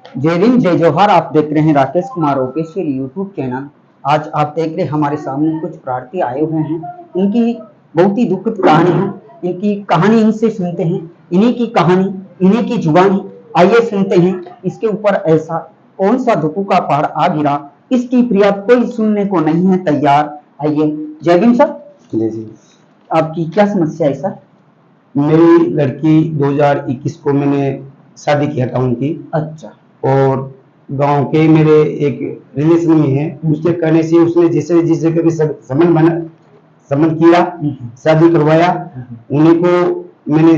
जय हिंद जय जौहर। आप देख रहे हैं Rakesh Kumar official YouTube channel. आज आप देख रहे हैं हमारे सामने कुछ प्रार्थी आए हुए हैं। इनकी बहुत ही दुखद कहानी है। इनकी कहानी इनसे सुनते हैं, इन्हीं की कहानी, इन्हीं की जुबानी। आइए सुनते हैं इसके ऊपर ऐसा कौन सा दुखों का पहाड़ आ गिरा। इसकी फरियाद कोई सुनने को नहीं है तैयार। आइए। जय भीम सर। जी जी। आपकी क्या समस्या है सर? मेरी लड़की 2021 को मैंने शादी किया था उनकी। अच्छा। और गांव के मेरे एक रिलेशन में है, उसके कहने से उसने जिस जगह भी संबंध किया, शादी करवाया। उन्हीं को मैंने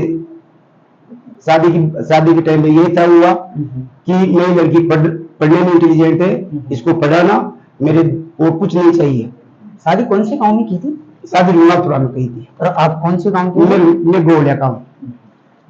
शादी के टाइम में यही था हुआ कि मेरी लड़की पढ़ने में इंटेलिजेंट है, इसको पढ़ाना, मेरे और कुछ नहीं चाहिए। शादी कौन से गांव में की थी? शादी लूनापुरा में कही थी। और आप कौन से गांव के? मैं गोवलिया का हूँ।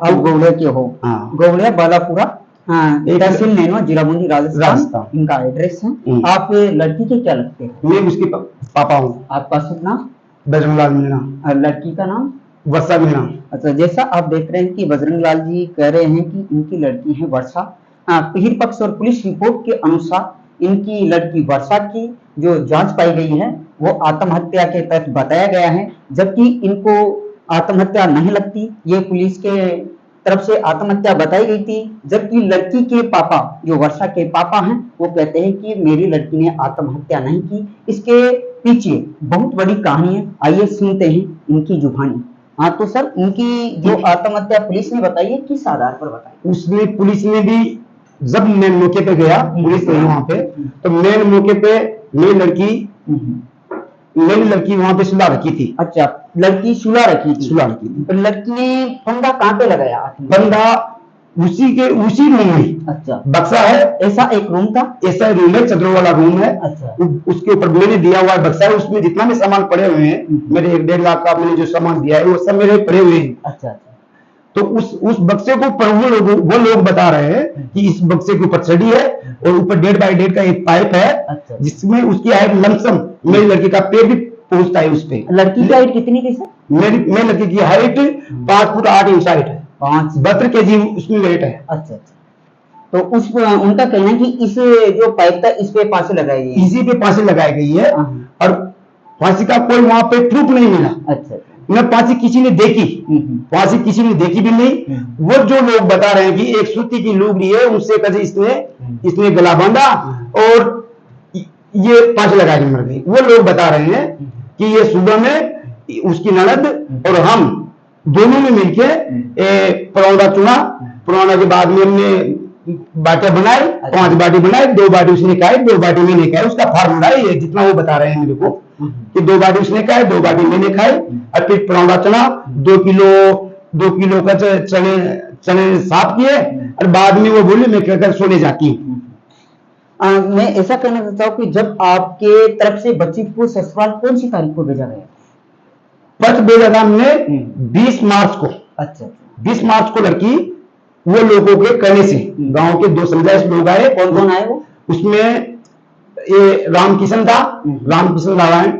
आप गोवलिया के हो? हाँ। गोवलिया बालापुरा, तहसील नैनवा, जिला बूंदी, राजस्थान। इनका एड्रेस है। आप लड़की के क्या लगते हैं? मैं उसके पापा हूँ। आपका शुभ नाम? बजरंग लाल मीणा। लड़की का नाम? वर्षा मीणा। अच्छा, जैसा आप देख रहे हैं कि बजरंग लाल जी कह रहे हैं कि इनकी लड़की है वर्षा। पीर पक्ष और पुलिस रिपोर्ट के अनुसार इनकी लड़की वर्षा की जो जांच पाई गई है वो आत्महत्या के तहत बताया गया है, जबकि इनको आत्महत्या नहीं लगती। ये पुलिस के तरफ से आत्महत्या बताई गई थी, जबकि लड़की के पापा जो वर्षा के पापा हैं वो कहते हैं कि मेरी लड़की ने आत्महत्या नहीं की। इसके पीछे बहुत बड़ी कहानी है। आइए सुनते हैं इनकी जुबानी। हाँ तो सर, उनकी जो आत्महत्या पुलिस ने बताई है किस आधार पर बताई? उसमें पुलिस ने भी, जब मैं मौके पे गया, पुलिस गई वहां पे, तो मेन मौके पे मेरी लड़की वहां पे सुला रखी थी। अच्छा, लड़की सुला रखी थी? सुला रखी थी। तो लड़की ने फंदा कहाँ पे लगाया? फंदा उसी रूम में। अच्छा। बक्सा है, ऐसा एक रूम था? ऐसा रूम है, चदरों वाला रूम है। अच्छा। उसके ऊपर मैंने दिया हुआ बक्सा है, उसमें जितना भी सामान पड़े हुए हैं, मेरे 1-1.5 लाख का मैंने जो सामान दिया है वो सब मेरे पड़े हुए हैं। अच्छा। तो उस बक्से को पर वो लोग बता रहे हैं कि इस बक्से के ऊपर छड़ी है और ऊपर 1.5 बाई 1.5 का एक पाइप है। अच्छा। जिसमें उसकी हाइट लमसम मेरी लड़की का पेट भी पहुंचता है उस पे। लड़की की हाइट कितनी थी सर? मेरी लड़की की हाइट 5 फुट 8 इंच हाइट है। 72 kg उसमें वेट है। अच्छा। तो उनका कहना है कि इस जो पाइप था इस पे फांसी लगाई गई है। इसी पे फांसी लगाई गई है और फांसी का कोई वहां पे प्रूफ नहीं मिला। अच्छा। न फांसी किसी ने देखी, फांसी किसी ने देखी भी नहीं। वो जो लोग बता रहे हैं कि एक सूती की लुगड़ी है, उससे कभी इसने गला बांधा और ये फांसी लगा के मर गई। वो लोग बता रहे हैं कि ये सुबह में उसकी ननद और हम दोनों ने मिलके परौंदा चुना। परौंदा के बाद में हमने बाटे बनाए, 5 बाटी बनाए, 2 बाटी उसने खाई, 2 बाटी मैंने खाई। उसका फार्मूला है ये, जितना वो बता रहे हैं मेरे को कि 2 बाटी उसने खाए, 2 बाटी मैंने खाई। और फिर परौंदा चना 2 किलो का चने साफ किए और बाद में वो बोले मैं कहकर सोने जाती हूँ। मैं ऐसा कहना चाहता हूँ कि जब आपके तरफ से बच्ची को ससुराल कौन सी तारीख को भेजा गया? पत्र भेजा था हमने 20 मार्च को। अच्छा। 20 मार्च को लड़की वो लोगों के कहने से गांव के 2 समझाइश लोग आए। कौन कौन आए वो? उसमें ये रामकिशन था, रामकिशन नारायण,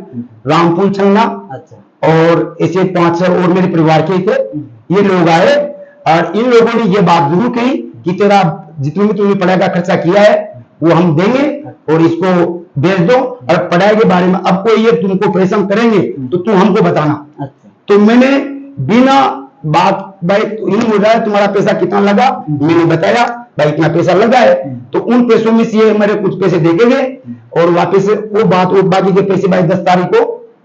रामपुर छन्ना। अच्छा। और ऐसे 5-6 और मेरे परिवार के थे। ये लोग आए और इन लोगों ने ये बात जरूर कही कि तेरा जितने भी तुमने पढ़ाई का खर्चा किया है वो हम देंगे और इसको भेज दो, और पढ़ाई के बारे में अब कोई ये तुमको परेशान करेंगे तो तुम हमको बताना। अच्छा। तो मैंने बिना बात, भाई इन हो रहा है तुम्हारा पैसा कितना लगा, मैंने बताया भाई इतना पैसा लगा है। तो उन पैसों में से मेरे कुछ पैसे दे देंगे और वापस वो बाकी के पैसे भाई 10 तारीख को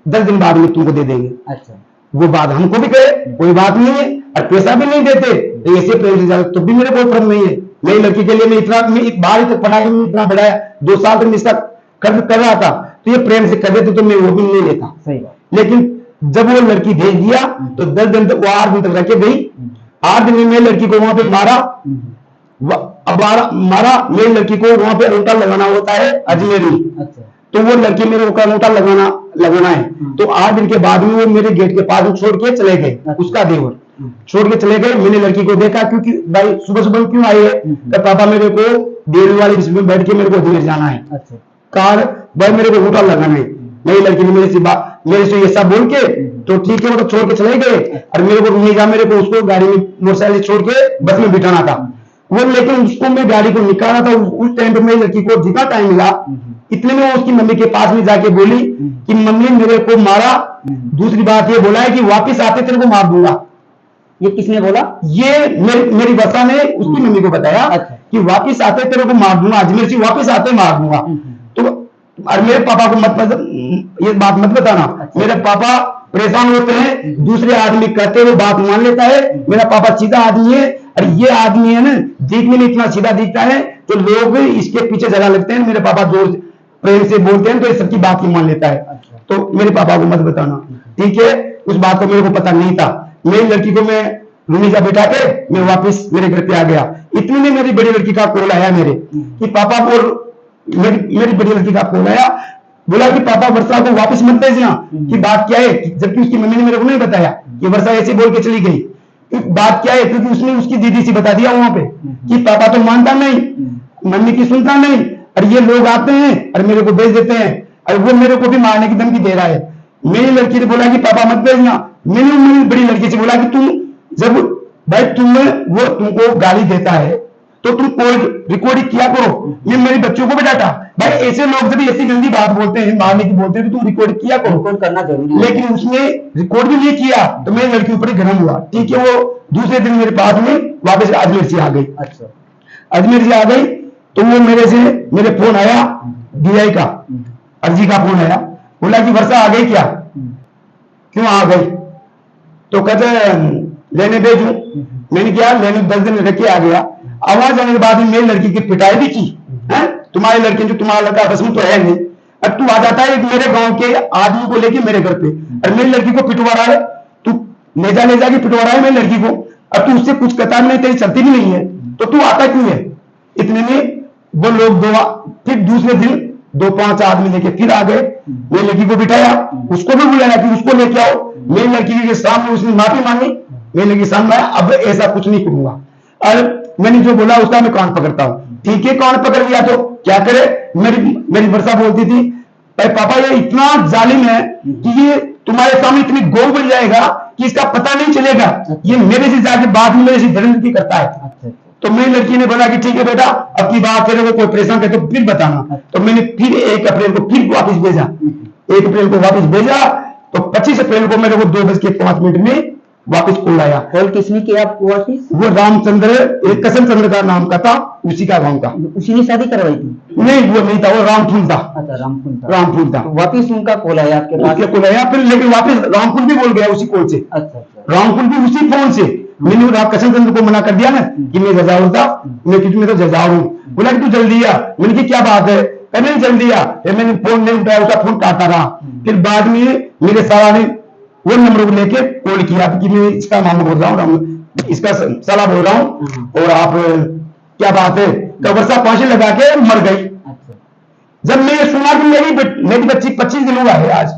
10 दिन बाद में तुमको दे देंगे। अच्छा। वो बात हमको भी कहे, कोई बात नहीं है, और पैसा भी नहीं देते तो ऐसे प्रेम से तो भी मेरे कोई प्रॉब्लम नहीं है। मेरी लड़की के लिए मैं बाहर तक पढ़ाई में इतना बढ़ाया, 2 साल तक इसका खर्च कर रहा था, तो ये प्रेम से कर देते तो मैं वो भी नहीं लेता। सही बात। लेकिन जब वो लड़की भेज दिया तो 10 दिन तक, वो 8 दिन तक रखे गई। 8 दिन में मेरी लड़की को वहां पे मारा। मेरी लड़की को वहां पे अंगूठा लगाना होता है अजमेर में। अच्छा। तो वो लड़की मेरे को अंगूठा लगाना है। तो 8 दिन के बाद में वो मेरे गेट के पास छोड़ के चले गए। उसका देवर छोड़ के चले गए। मैंने लड़की को देखा, क्योंकि भाई सुबह क्यों आई है? तो पापा मेरे को डेयरी वाली बस में बैठ के मेरे को अजमेर जाना है। अच्छा। कार भाई मेरे को अंगूठा लगाना है। मेरी लड़की ने मेरे से ये सब बोल के तो ठीक है वो तो छोड़ के चले गए। और मेरे को नहीं जा, मेरे को उसको गाड़ी में मोटरसाइकिल छोड़ के बस में बिठाना था। वो लेकिन उसको मैं गाड़ी को निकाला था, उस टाइम पे मेरी लड़की को जितना टाइम मिला इतने में वो उसकी मम्मी के पास में जाके बोली कि मम्मी मेरे को मारा, दूसरी बात ये बोला है कि वापस आते तेरे को मार दूंगा। ये किसने बोला? ये मेरी बसा ने उसकी मम्मी को बताया कि वापस आते तेरे को मार दूंगा, अजमेर से वापस आते मार दूंगा। तो और मेरे पापा को ये बात मत बताना। मेरे पापा परेशान होते हैं, दूसरे आदमी कहते वो बात मान लेता है। मेरा पापा सीधा आदमी है, और ये आदमी है ना देखने में इतना सीधा दिखता है तो लोग इसके पीछे जगह लगते हैं। मेरे पापा जोर प्रेम से बोलते हैं तो ये सबकी बात ही मान लेता है। तो मेरे पापा को मत बताना, ठीक है? उस बात को मेरे को पता नहीं था। मेरी लड़की को मैं रूनीजा बैठा के मैं वापस मेरे घर पे आ गया। इतने में मेरी बड़ी लड़की का कॉल आया मेरे कि पापा को, मेरी बड़ी लड़की का कॉल आया, बोला कि पापा वर्षा को वापस मत भेजना। कि बात क्या है? जबकि उसकी मम्मी ने मेरे को नहीं बताया कि वर्षा ऐसे बोल के चली गई। बात क्या है? क्योंकि उसने उसकी दीदी से बता दिया वहां पे कि पापा तो मानता नहीं, मम्मी की सुनता नहीं, और ये लोग आते हैं और मेरे को भेज देते हैं, और वो मेरे को भी मारने की धमकी दे रहा है। मेरी लड़की ने बोला कि पापा मत भेजना। मैंने मेरी बड़ी लड़की से बोला कि तुम जब भाई वो तुमको गाली देता है तो तुम कोई रिकॉर्डिंग किया करो। मैं मेरे बच्चों को भी डांटा, भाई ऐसे लोग जब ऐसी गंदी बात बोलते हैं, मारने की बोलते हैं, तो तुम रिकॉर्ड किया करो। रिकॉर्ड करना जरूरी है। लेकिन उसने रिकॉर्ड भी नहीं किया तो मेरी लड़की ऊपर गर्म हुआ। ठीक है, वो दूसरे दिन मेरे पास में वापस अजमेर से आ गई। अच्छा, अजमेर से आ गई तो वो मेरे फोन आया, DI का, अर्जी का फोन आया। बोला कि वर्षा आ गई क्या? क्यों आ गई? तो कहते लेने भेजू। मैंने क्या लेने 10 दिन रख के आ गया। आवाज आने के बाद मेरी लड़की की पिटाई भी की है। तुम्हारी लड़की जो तुम्हारा लड़का आपस में तो है नहीं, अब तू आ जाता है मेरे गांव के आदमी को लेके मेरे घर पे, और मेरी लड़की को पिटवा रहा है। तू ले जाके पिटवा रहा है मेरी लड़की को, अब तू उससे कुछ कहता नहीं, तेरी चलती भी नहीं है, तो तू आता क्यों है? इतने में वो लोग फिर दूसरे दिन 2-5 आदमी लेके फिर आ गए। मेरी लड़की को बिठाया, उसको भी बुलाया कि उसको लेके आओ। मेरी लड़की के सामने उसने माफी मांगी, मेरी लड़की सामने आया, अब ऐसा कुछ नहीं करूंगा। और मैंने जो बोला उसका मैं कान पकड़ता हूँ। ठीक है, कान पकड़ लिया तो क्या करे? मेरी वर्षा बोलती थी भाई पापा ये इतना जालिम है कि ये तुम्हारे सामने इतनी गौ बन जाएगा कि इसका पता नहीं चलेगा। ये मेरे से जाके बाद में मेरे से धर्म करता है। तो मेरी लड़की ने बोला कि ठीक है बेटा, अब की बात तेरे को कोई परेशान करे तो फिर बताना। तो मैंने फिर 1 अप्रैल को फिर वापस भेजा। 1 अप्रैल को वापस भेजा तो 25 अप्रैल को मेरे को 2:05 में वापस कॉल आया। कॉल किसने किया आपको वापस? वो रामचंद्र, एक कसम चंद्र का नाम का था, उसी का गांव का। उसी ने शादी करवाई थी? नहीं, वो नहीं था, वो रामफूल था। अच्छा, रामफूल था। तो वापस उनका कॉल आया आपके पास? कॉल आया फिर, लेकिन वापस रामफूल भी बोल गया उसी कॉल से। अच्छा, रामफूल भी उसी फोन से। मैंने कसम चंद्र को मना कर दिया ना कि मैं जजाउर था, मैं तो जजाउर हूँ। बोला कि तू जल्दी आ। मैंने की क्या बात है? मैंने जल्दी आ। मैंने फोन नहीं उठाया, उसका फोन काटा रहा। फिर बाद में मेरे साला ने वो नंबर को लेके कॉल किया कि मैं इसका नाम बोल रहा हूँ, इसका साला बोल रहा हूँ, और आप क्या बात है? तो वर्षा फांसी लगा के मर गई। जब मैंने सुना कि मेरी बच्ची 25 दिन हुआ है आज,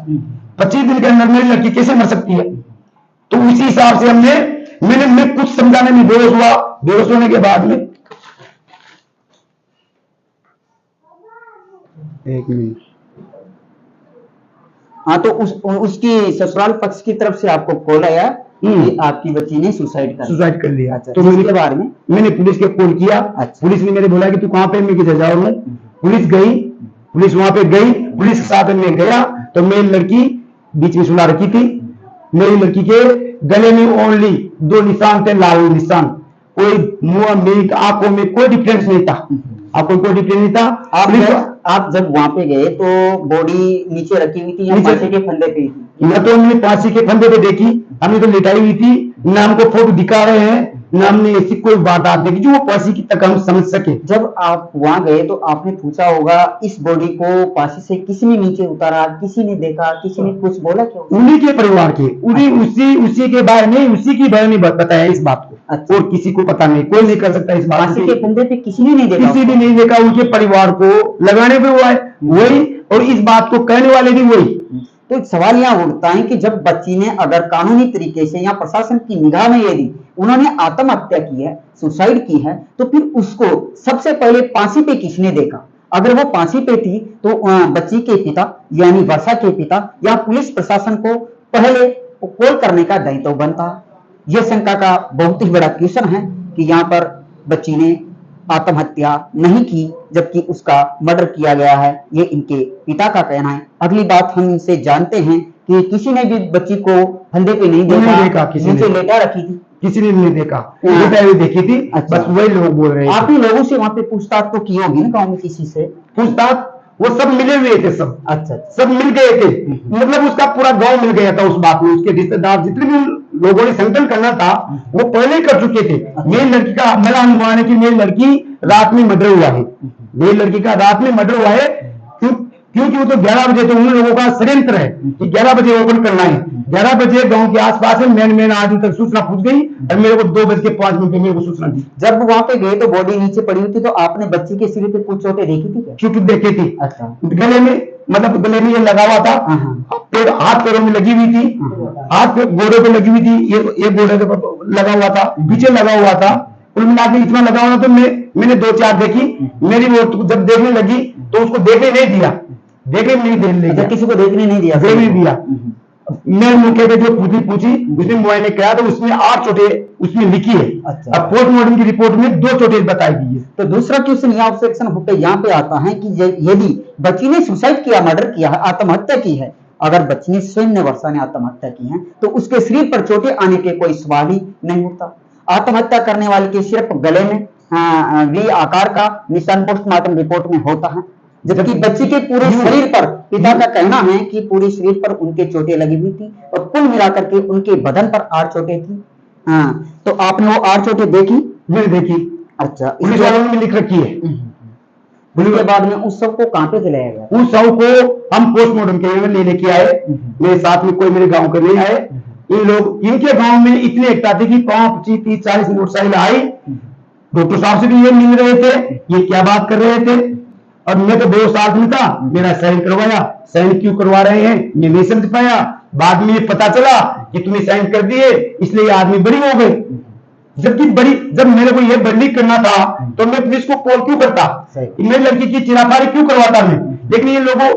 25 दिन के अंदर मेरी लड़की कैसे मर सकती है, तो उसी हिसाब से मैं कुछ समझाने में बेहोश हुआ। बेहोश होने के बाद में 1 मिनट, हाँ, तो उसकी ससुराल पक्ष की तरफ से आपको कॉल आया कि आपकी बच्ची ने सुसाइड कर लिया। अच्छा, तो इसके बारे में मैंने पुलिस के कॉल किया। अच्छा। पुलिस ने मेरे बोला कि तू कहां पे? मैं जजाउर में। पुलिस गई, पुलिस वहां पे गई, पुलिस के साथ में गया तो मेरी लड़की बीच में सुला रखी थी। मेरी लड़की के गले में ओनली 2 निशान थे, लाल निशान। कोई मुंह में, आंखों में कोई डिफरेंस नहीं था। आपको कोई डिफरेंस नहीं था। आप जब वहां पे गए तो बॉडी नीचे रखी हुई थी या फांसी के फंदे पे थी? न तो हमने फांसी के फंदे पे देखी, हमने तो लिटाई हुई थी। न हमको फोटो दिखा रहे हैं, न हमने ऐसी कोई बात आप देखी जो वो फांसी की तक हम समझ सके। जब आप वहां गए तो आपने पूछा होगा इस बॉडी को फांसी से किसी ने नीचे उतारा, किसी ने देखा, किसी ने कुछ बोला क्या? उन्हीं के परिवार के, उसी के बारे में, उसी की बारे में बताया इस बात को। अच्छा। और किसी को पता नहीं, कोई नहीं कर सकता इस बात। फांसी के फंदे पे किसी ने नहीं देखा? किसी भी नहीं देखा। उनके परिवार को लगाने पे हुआ है वही, और इस बात को कहने वाले भी वही। तो एक सवाल यहाँ उठता है कि जब बच्ची ने अगर कानूनी तरीके से या प्रशासन की निगाह में यदि उन्होंने आत्महत्या की है, सुसाइड की है, तो फिर उसको सबसे पहले फांसी पे किसने देखा? अगर वो फांसी पे थी तो बच्ची के पिता यानी वर्षा के पिता या पुलिस प्रशासन को पहले कॉल करने का दायित्व बनता। यह शंका का बहुत ही बड़ा क्वेश्चन है कि यहाँ पर बच्ची ने आत्महत्या नहीं की, जबकि उसका मर्डर किया गया है, ये इनके पिता का कहना है। अगली बात हम इनसे जानते हैं कि किसी ने भी बच्ची को फंदे पे नहीं देखा, नीचे लेटा रखी थी, किसी ने नहीं देखा, लेटा हुई देखी थी। अच्छा। बस वही लोग बोल रहे हैं। आप ही लोगों से वहाँ पे पूछताछ तो की होगी ना गाँव में किसी से? पूछताछ वो सब मिले हुए थे, सब अच्छा सब मिल गए थे, मतलब उसका पूरा गांव मिल गया था उस बात में। उसके रिश्तेदार जितने भी लोगों ने संकल्प करना था वो पहले कर चुके थे। मेरी लड़की का मेरा अनुमान है कि मेरी लड़की रात में मर्डर हुआ है, मेरी लड़की का रात में मर्डर हुआ है। क्योंकि वो तो 11 बजे, तो उन लोगों का षड्यंत्र है कि 11 बजे ओपन करना है। 11 बजे गांव के आसपास में मैंने आदमी तक सूचना पहुंच गई और मेरे को 2:05 पे मेरे को सूचना दी। जब वहां पे गए तो बॉडी नीचे पड़ी हुई थी, तो आपने बच्ची के सिर पे कुछ चोटें देखी थी क्या? चोट देखी थी। अच्छा। गले में, मतलब गले में ये लगा हुआ था, पेड़ हाथ पैरों में लगी हुई थी, हाथ गोड़े पे लगी हुई थी, ये गोड़े पे लगा हुआ था, पीछे लगा हुआ था। कुल मिला के इतना लगा हुआ था। तो मैंने 2-4 देखी, मेरी वो जब देखने लगी तो उसको देखने नहीं दिया, देखने नहीं देने दिया, किसी को देखने नहीं दिया, देखने नहीं दिया। मैं मौके पे जो पूछी उसने मुआयने किया तो उसमें 8 चोटें उसमें लिखी है। अच्छा। अब पोस्टमार्टम की रिपोर्ट में 2 चोटें बताई गई है। तो दूसरा क्वेश्चन यहाँ ऑब्जेक्शन होकर यहाँ पे आता है कि यदि बच्ची ने सुसाइड किया, मर्डर किया है, आत्महत्या की है, अगर बच्ची ने स्वयं ने वर्षा ने आत्महत्या की है, तो उसके शरीर पर चोटें आने के कोई सवाल ही नहीं होता। आत्महत्या करने वाले के सिर्फ गले में वी आकार का निशान पोस्टमार्टम रिपोर्ट में होता है, जबकि बच्ची के पूरे शरीर पर, पिता का कहना है कि पूरे शरीर पर उनके चोटें लगी हुई थी और कुल मिलाकर के उनके बदन पर 8 चोटें थी। हाँ, तो आपने वो 8 चोटें देखी? मैंने देखी। अच्छा, पुलिस वालों में लिख रखी है। उसके बाद में उस सब को कहाँ पे ले गया? उस शव को हम पोस्टमार्टम के लिए लेने के आए, मेरे साथ में कोई मेरे गांव के नहीं आए। इन लोग, इनके गांव में इतने एकता थी कि 25, 30, 40 मोटरसाइकिल आई। डॉक्टर साहब से भी ये मिल रहे थे, ये क्या बात कर रहे थे। और मैं तो 2 साल में था, मेरा साइन करवाया। साइन क्यों करवा रहे हैं मैं नहीं समझ पाया। बाद में पता चला कि तूने साइन कर दिए इसलिए आदमी बरी हो गए। जबकि जब मेरे को ये बरी करना था तो मैं पुलिस को कॉल क्यों करता, मेरी लड़की की चिराफारी क्यों करवाता मैं। लेकिन ये लोगों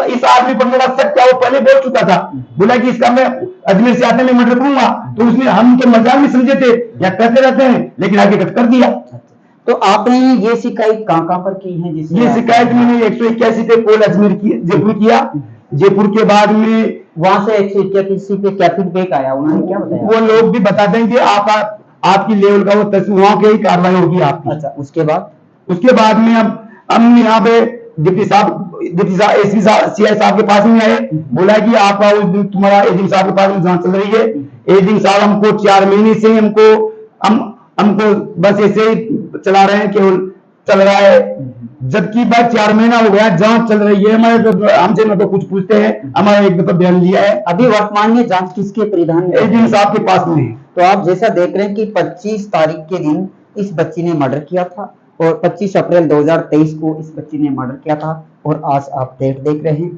इस आदमी पर मेरा शक क्या, वो पहले बोल चुका था, बोला कि इसका मैं अजमेर से आते में मर्डर करूंगा। तो उसने, हम तो मजाक में समझे थे या कहते रहते हैं, लेकिन हकीकत कर दिया। तो आपने ये शिकायत कहाँ पर की है? ये शिकायत मैंने 181 पे कॉल अजमेर जयपुर किया। जयपुर के बाद में वहां से 181 पे क्या फीडबैक आया, उन्होंने क्या बताया? वो लोग भी बताते हैं कि आपकी लेवल का वो तस्वीर वहां की कार्रवाई होगी आपकी। अच्छा, उसके बाद में हम यहाँ पे डिप्टी साहब एसपी साहब, सीआई साहब के पास में आए। बोला कि आपका उस दिन तुम्हारा एसडीएम साहब के पास में जांच चल रही है। एसडीएम साहब हमको 4 महीने से हमको बस ऐसे ही चला रहे हैं, केवल चल रहा है। जबकि बस 4 महीना हो गया, जांच चल रही है। हमसे न तो कुछ पूछते हैं, हमारा एक दफा बयान लिया है। अभी वर्तमान में जांच किसके परिधान में? एसडीएम साहब के पास में। तो आप जैसा देख रहे हैं कि 25 तारीख के दिन इस बच्ची ने मर्डर किया था और 25 अप्रैल 2023 को इस बच्ची ने मर्डर किया था। और आज आप डेट देख रहे हैं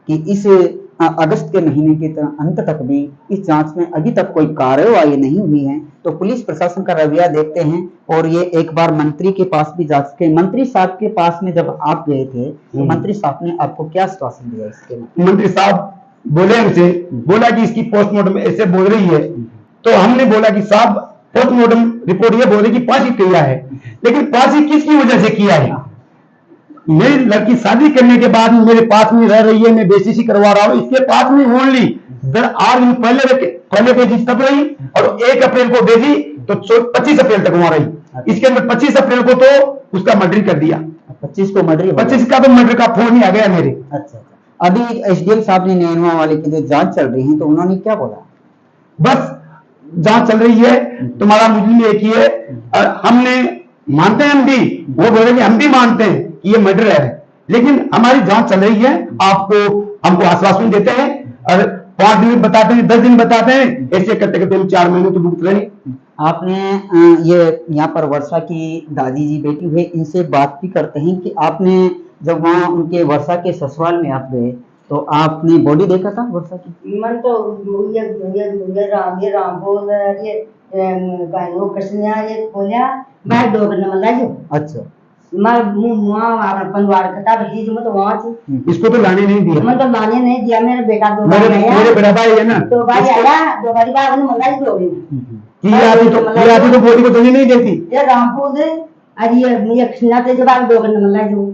कि इस अगस्त के महीने के अंत तक भी इस जांच में अभी तक कोई कार्रवाई नहीं हुई है। तो पुलिस प्रशासन का रवैया देखते हैं। और ये एक बार मंत्री के पास भी जा चुके। मंत्री साहब के पास में जब आप गए थे तो मंत्री साहब ने आपको क्या आश्वासन दिया इसके में? मंत्री साहब बोले हमसे, बोला कि इसकी पोस्टमार्टम ऐसे बोल रही है। तो हमने बोला कि साहब पोस्टमार्टम रिपोर्ट ये बोले कि फांसी किया है, लेकिन फांसी किसकी वजह से किया है? मेरी लड़की शादी करने के बाद मेरे पास में रह रही है, मैं बेसिसी करवा रहा हूँ इसके पास में ओनली 8 दिन पहले भेजी तब रही और 1 अप्रैल को भेजी तो 25 अप्रैल तक वहां रही। इसके अंदर 25 अप्रैल को तो उसका मर्डर कर दिया। 25 को मर्डर, 25 का तो मर्डर का फोन ही आ गया मेरे। अच्छा, अभी एसडीएम साहब ने नैनवा वाले की जो जांच चल रही है तो उन्होंने क्या बोला? बस जांच चल रही है, तुम्हारा मुजरिम एक ही है। हमने मानते हैं, हम भी वो बोले कि हम भी मानते हैं कि ये मर्डर है, लेकिन हमारी जांच चल रही है। हमको आश्वासन देते हैं और 5 दिन बताते हैं, 10 दिन बताते हैं, ऐसे करते करते हम 4 महीने तो भुगत रहे। आपने ये यहाँ पर वर्षा की दादी जी बैठी हुई, इनसे बात भी करते हैं कि आपने जब वहाँ उनके वर्षा के ससुराल में आप गए तो आपने बॉडी देखा था वर्षा की? मन तो ये राम बोल ये गायो कृष्णया ये बोलिया मैं 2 दिन में लाजो। अच्छा, मैं वहाँ पंद्वार कटा भेजी जो मैं तो वहाँ थी। इसको तो लाने नहीं दिया, मैं तो लाने नहीं दिया। मेरा बेटा 2 बार आया, मेरे बड़ा भाई है ना, 2 बार आया, 2 बार बाद में मंगाई 2 दिन तो बॉडी को तो नहीं देती। ये रामपुर अरे मैं खिला ते जब आग दोगन मला जो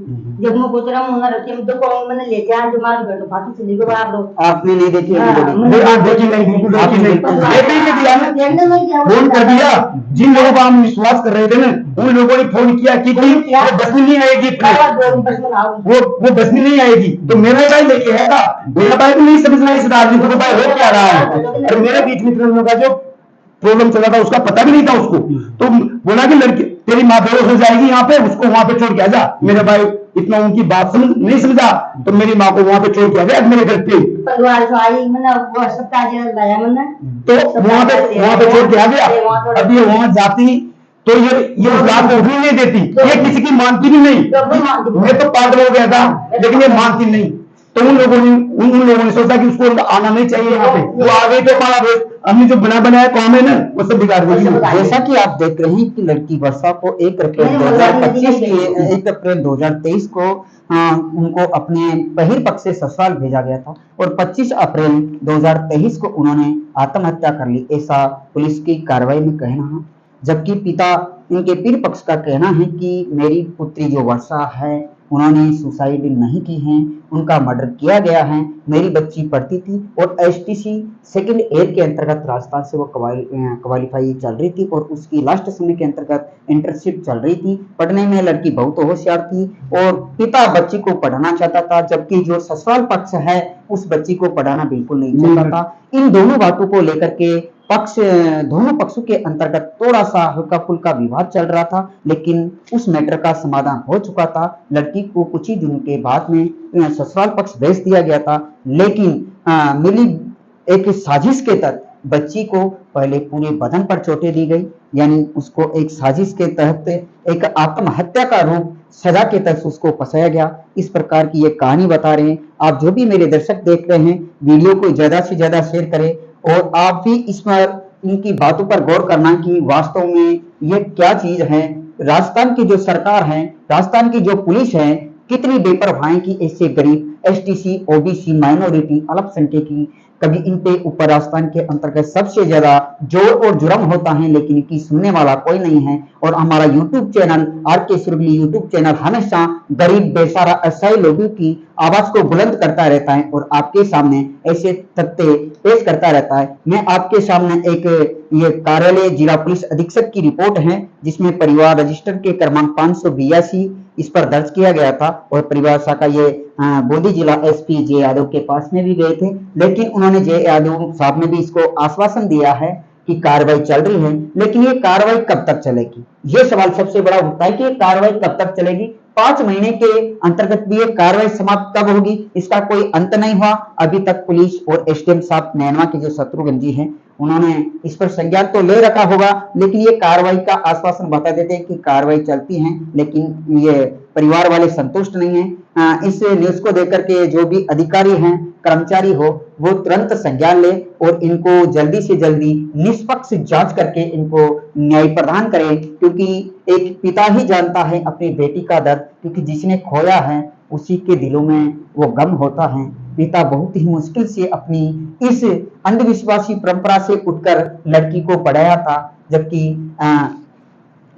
जब मैं कोतरा मुना रखी हम तो कौन मैंने लेते आ जो मार बैठो फाटी चली गो आप लोग आपने नहीं देखी हाँ, वीडियो? आप देखी नहीं, बिल्कुल देखी नहीं। देखी नहीं दिया ना, देखने नहीं क्या फोन कर दिया। जिन लोगों को हम विश्वास कर रहे थे ना, उन लोगों ने फोन किया कि फोन किया। वो बस में नहीं आएगी, बस में आओ वो बस में नहीं आएगी। तो मेरा भाई लेके आया था, मेरा भाई भी नहीं समझ रहा इस राजनीति को, भाई हो क्या रहा है। और मेरे बीच में दोनों का जो प्रॉब्लम चला था उसका पता भी नहीं था उसको। तो बोला कि लड़की तेरी माँ बेहोश हो जाएगी यहाँ पे, उसको वहां पे छोड़ के आ जा। मेरा भाई इतना उनकी बात नहीं समझा, तो मेरी माँ को वहां पे छोड़ के आ गया मेरे घर पे। परिवार से आई मैंने वो सब काज लाया मैंने तो वहां पे छोड़ के आ गया। अब ये वहां जाती तो ये बात को भी नहीं देती, ये किसी की मानती भी नहीं। मैं तो पागल हो गया था, लेकिन ये मानती नहीं। तो उन लोगों ने सोचा कि उसको आना नहीं चाहिए यहाँ पे। वो आ गई तो हमारा हमने जो बना बनाया काम है ना, वो सब बिगाड़ देगी। जैसा कि आप देख रहे हैं कि लड़की वर्षा को 1 अप्रैल 2025 के 1 अप्रैल 2023 को उनको अपने बहिर पक्ष से ससुराल भेजा गया था और 25 अप्रैल 2023 को उन्होंने आत्महत्या कर ली, ऐसा पुलिस की कार्रवाई में कहना है। जबकि पिता इनके पीर पक्ष का कहना है कि मेरी पुत्री जो वर्षा है उन्होंने सुसाइड नहीं की है, उनका मर्डर किया गया है। मेरी बच्ची पढ़ती थी और एसटीसी सेकंड ईयर के अंतर्गत राजस्थान से वो क्वालिफाई चल रही थी और उसकी लास्ट समय के अंतर्गत इंटर्नशिप चल रही थी। पढ़ने में लड़की बहुत होशियार थी और पिता बच्ची को पढ़ाना चाहता था, जबकि जो ससुराल पक्ष है उस बच्ची को पढ़ाना बिल्कुल नहीं चाहता था। इन दोनों बातों को लेकर के दोनों पक्षों के अंतर्गत थोड़ा सा हल्का फुल्का विवाद चल रहा था, लेकिन उस मैटर का समाधान हो चुका था। लड़की को कुछ ही दिनों के बाद में ससुराल पक्ष भेज दिया गया था, लेकिन मिली एक साजिश के तहत बच्ची को पहले पूरे बदन पर चोटें दी गई, यानी उसको एक साजिश के तहत एक आत्महत्या का रूप सजा के तहत उसको फंसाया गया। इस प्रकार की ये कहानी बता रहे हैं। आप जो भी मेरे दर्शक देख रहे हैं, वीडियो को ज्यादा से ज्यादा शेयर करें और आप भी इस पर इनकी बातों पर गौर करना कि वास्तव में ये क्या चीज है। राजस्थान की जो सरकार है, राजस्थान की जो पुलिस है, कितनी बेपरवाह है कि ऐसे गरीब एसटीसी, ओबीसी, माइनॉरिटी, अल्पसंख्यक की कभी इन पे ऊपर राजस्थान के अंतर्गत सबसे ज्यादा जोर और जुर्म होता है, लेकिन इनकी सुनने वाला कोई नहीं है। और हमारा YouTube channel RK Surgali YouTube channel हमेशा गरीब बेसहारा असहाय लोगों की आवाज को बुलंद करता रहता है और आपके सामने ऐसे तथ्य पेश करता रहता है। मैं आपके सामने एक ये कार्यालय जिला पुलिस अधीक्षक की रिपोर्ट है, जिसमें परिवार रजिस्टर के क्रमांक 582 इस पर दर्ज किया गया था और परिवार शाखा ये बूंदी जिला एसपी जे यादव के पास में भी गए थे, लेकिन उन्होंने जे यादव साहब ने भी इसको आश्वासन दिया है कि कार्रवाई चल रही है। लेकिन ये कार्रवाई कब तक चलेगी, ये सवाल सबसे बड़ा उठता है कि ये कार्रवाई कब तक चलेगी। 5 महीने के अंतर्गत भी ये कार्रवाई समाप्त कब होगी, इसका कोई अंत नहीं हुआ। अभी तक पुलिस और एसडीएम साहब नैनवा के जो शत्रुघ्न जी हैं, उन्होंने इस पर संज्ञान तो ले रखा होगा, लेकिन ये कार्रवाई का आश्वासन बता देते हैं कि कार्रवाई चलती है, लेकिन ये परिवार वाले संतुष्ट नहीं है। इस न्यूज को देकर के जो भी अधिकारी हैं, कर्मचारी हो, वो तुरंत संज्ञान ले और इनको जल्दी से जल्दी निष्पक्ष जांच करके इनको न्याय प्रदान करें, क्योंकि एक पिता ही जानता है अपनी बेटी का दर्द, क्योंकि जिसने खोया है उसी के दिलों में वो गम होता है। पिता बहुत ही मुश्किल से अपनी इस अंधविश्वासी परंपरा से उठकर लड़की को पढ़ाया था, जबकि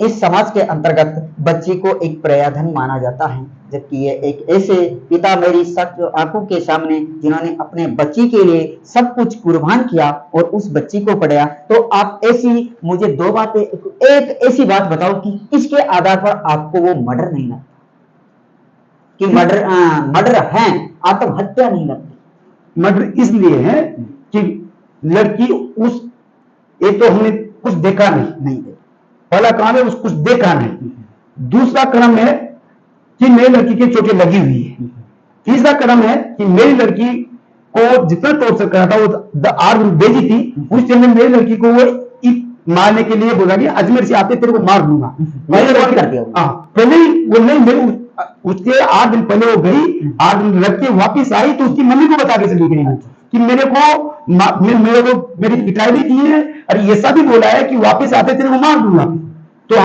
इस समाज के अंतर्गत बच्चे को एक प्रयाधन माना जाता है। जबकि ये एक ऐसे पिता मेरी सच आंखों के सामने जिन्होंने अपने बच्ची के लिए सब कुछ कुर्बान किया और उस बच्ची को पढ़ाया। तो आप ऐसी मुझे 2 बातें, एक ऐसी बात बताओ कि इसके आधार पर आपको वो मर्डर नहीं लगता, कि मर्डर है, आत्महत्या नहीं लगती। मर्डर इसलिए है कि लड़की उस एक तो हमने कुछ देखा नहीं, पहला काम है उस कुछ देखा नहीं। दूसरा क्रम है कि मेरी लड़की के चोटें लगी हुई है। तीसरा क्रम है कि मेरी लड़की को जितना टॉर्चर करा था वो आग भेजी थी, उस टाइम में मेरी लड़की को वो मारने के लिए बोला कि अजमेर से आते तेरे को मार दूंगा। मैंने कर दिया। पहले वो नहीं, मेरे उसके 8 दिन पहले वो गई, 8 दिन रख के वापिस आई तो उसकी मम्मी को बता के चली गई कि मेरे को मेरी पिटाई भी की है और ऐसा भी बोला है कि वापिस आते तेरे को मार दूंगा। तो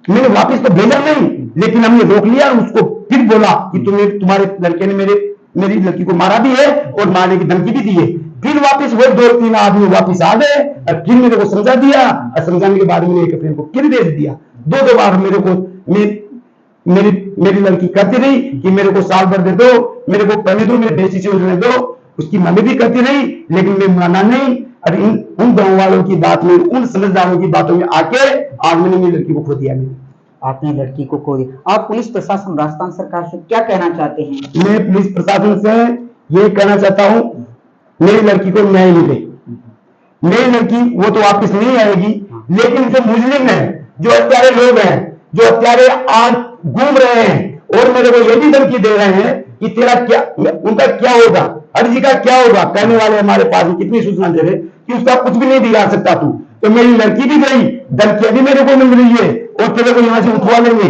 मैंने वापिस तो भेजा नहीं, लेकिन हमने रोक लिया और उसको फिर बोला कि तुम्हारे लड़के ने मेरी लड़की को मारा भी है और मारने की धमकी भी दी है। फिर वापस वो 2-3 आदमी वापस आ गए और फिर मेरे को समझा दिया और समझाने के बाद मैंने 1 अप्रैल को फिर भेज दिया। दो बार मेरे को मेरी लड़की कहती रही कि मेरे को साल भर दे दो, मेरे को पहले दो, मेरे बेटी से उजड़ने दो। उसकी मम्मी भी कहती रही, लेकिन मैं माना नहीं। और उन गाँव वालों की बात में, उन समझदारों की बातों में आके आज मैंने मेरी लड़की को खो दिया। आपने लड़की को खो दिया। आप पुलिस प्रशासन राजस्थान सरकार से क्या कहना चाहते हैं? मैं पुलिस प्रशासन से ये कहना चाहता हूँ, मेरी लड़की को न्याय मिले। मेरी लड़की वो तो वापस नहीं आएगी, लेकिन जो मुजरिम है, जो हत्यारे लोग हैं, जो हत्यारे आज घूम रहे हैं और मेरे को ये भी धमकी दे रहे हैं कि तेरा क्या, उनका क्या होगा, अर्जी का क्या होगा। कहने वाले हमारे पास कितनी सूचना दे रहे कि उसका कुछ भी नहीं दिला सकता तू। तो मेरी लड़की भी गई, धमकियां भी मेरे को मिल रही है, और तेरे को यहाँ से उठवा लेंगे,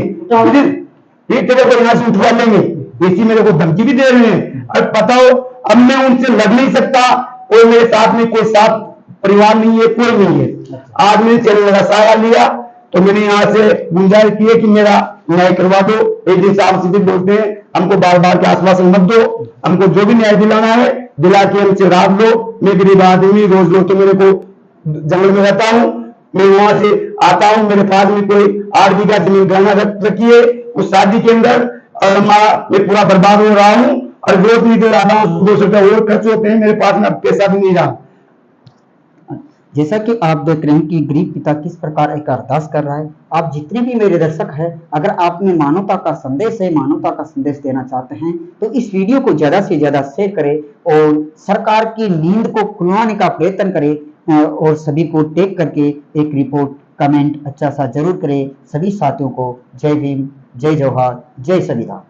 तेरे को यहाँ से उठवा लेंगे, ऐसी मेरे को धमकी भी दे रहे हैं। और बताओ, अब मैं उनसे लड़ नहीं सकता, कोई मेरे साथ में, कोई साथ परिवार नहीं है, कोई नहीं है। आज मैंने चैनल का सहारा लिया, तो मैंने यहाँ से गुंजाइश की है कि मेरा न्याय करवा दो। एक दिन साहब सीधे बोलते हैं, हमको बार बार के आश्वासन मत दो, हमको जो भी न्याय दिलाना है दिला के हमसे रात लो। मैं गरीब आदमी, रोज लो तो मेरे को जंगल में रहता हूँ, मैं वहां से आता हूँ, मेरे पास में कोई 8 बीघा जमीन गहना रखी है उस शादी के अंदर, और मैं पूरा बर्बाद हो रहा हूँ, और रोज भी दे रहा हूँ, 200 रुपया और खर्च होते हैं, मेरे पास में अब पैसा भी नहीं रहा। जैसा कि आप देख रहे हैं कि गरीब पिता किस प्रकार एक अरदास कर रहा है। आप जितने भी मेरे दर्शक हैं, अगर आप में मानवता का संदेश है, मानवता का संदेश देना चाहते हैं, तो इस वीडियो को ज्यादा से ज्यादा शेयर करें और सरकार की नींद को खुलवाने का प्रयत्न करें, और सभी को टैग करके एक रिपोर्ट, कमेंट अच्छा सा जरूर करें। सभी साथियों को जय भीम, जय जवाहर, जय संविधान।